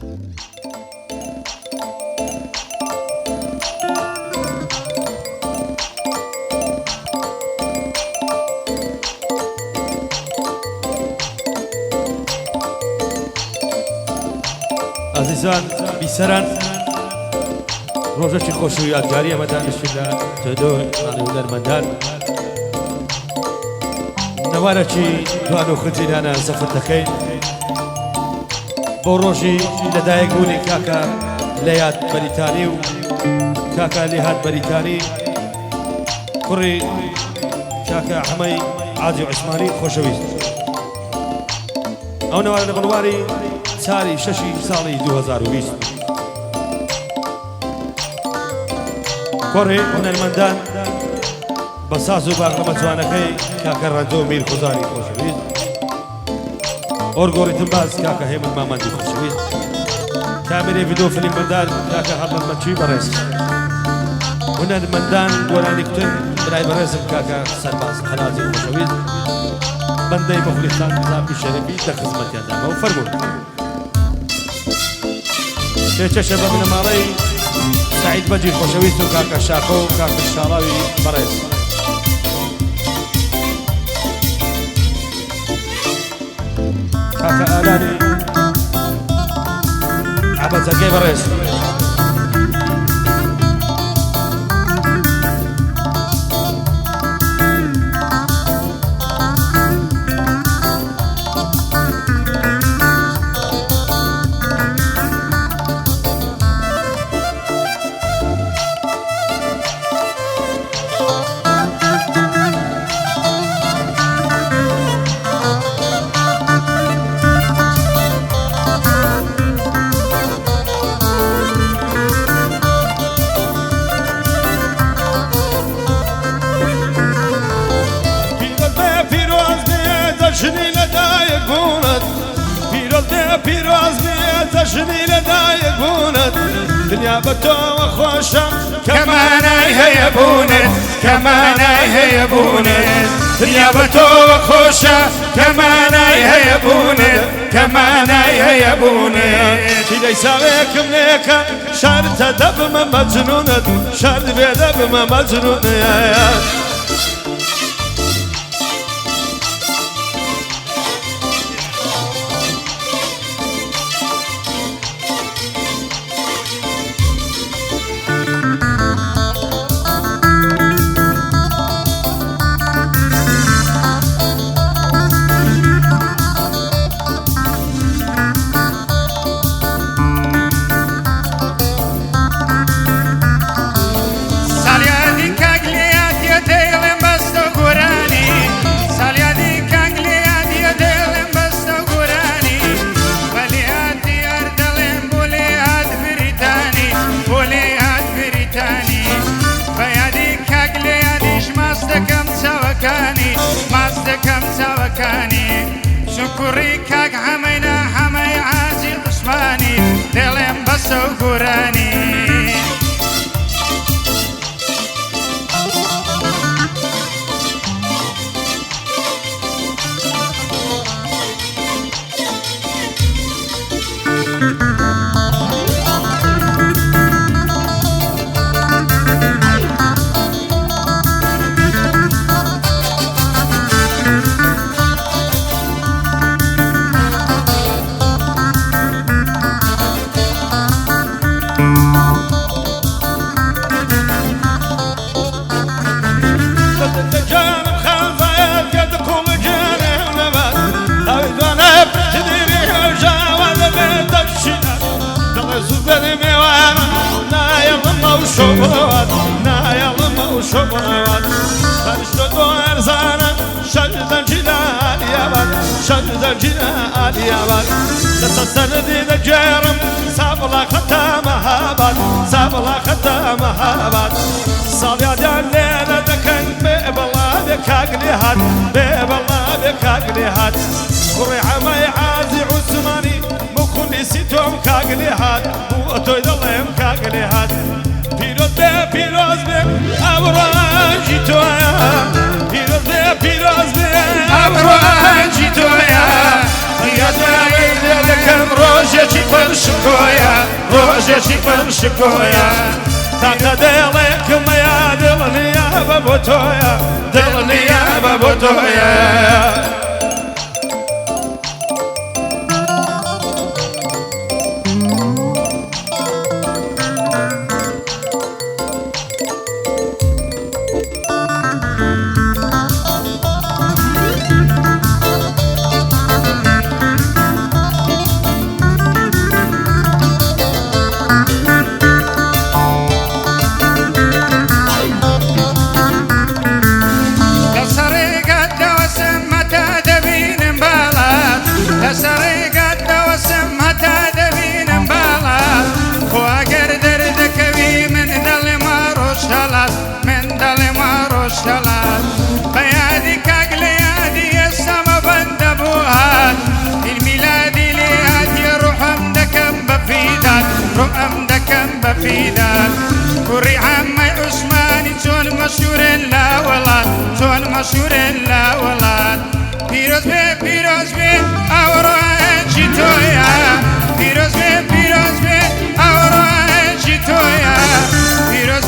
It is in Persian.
عزیزان بیسەران ڕۆژێکی خۆش و یادگاری ئەمەدانشی لە تۆدۆ هونەرمەندان نەوارەکی دوان و خجیلانە زەفت دەکەین بۆ ڕۆژی لەدایکبوونی کاکە لەیاد بەریتانی و کاکە لێهات بەریتانی کوڕی کاکە ئەحمەی عادی عوسمانی خۆشەویست ئەو نەوارە لە بڵواری چاری شەشی ساڵی 2020 کوڕی هونەرمەندان بە ساز و باغەمە جوانەکەی کاکە ڕەندۆ میر خوزاری خۆشەویست ئۆرگۆریتم باز کاکە هێمن مامەندی خۆشەویست کامێرەی ڤیدۆ فلیمبەردار کاکە هەڵەمەچی بەڕێز هونەرمەندان گۆرانی کوتن برای بەڕێزم کاکە سەرباز خەلازی خۆشەویست بەندەی مخلیسان زاپی شەرەفی لە خزمەتیاندامە و فەرموون پێچەشە بە بنەماڵەی سعید بەجی خۆشەویست و کاکە شاخۆ و کاکە شاڵاوی بەڕێز کاکە ئالانی عەبەجەکەی بەڕێز جنی لدایک بوند پیروز بیت جنی لدایک بوند دنیا بتو خوشم کمانای هی بوند کمانای هی بوند دنیا بتو خوشم کمانای هی بوند کمانای هی بوند چیلی سویکم نیکا شرط دبم مجنوند شرط بدبم مجنوند مازدەکەم چاوەکانی شکوڕی کاک هەمەینا هەمەی عاجی عوسمانی دێڵێم بەسە و گورانی شبوات فرشتو دو ارزانا شجدن جلال يابد شجدن جلال يابد لسسردي دجيرم سابلا ختامها باد سابلا ختامها باد صاليا ديال ليلة دكن بيبلا بكاقلي هاد بيبلا بكاقلي هاد كوري عمي عازي عثماني مخلي سيتوم كاقلي هاد بوتو يدلهم كاقلي هاد پیروز به ابرانجی تویا پیروز به ابرانجی تویا یادای دلکم روزی چی شکۆیە ڕۆژێکی پڕ شکۆیە تاقە دڵێکمەیە دڵنیا بە بۆ تۆیە دڵنیا بە بۆ تۆیە کوڕی عەمەی عوسمانی چۆن مەشهوورن لا وڵات چۆن مەشهوورن لا وڵات پیرۆز بێ ئەوڕۆیەکی تۆیە پیرۆز بێ ئەوڕۆیەکی تۆیە پیرۆز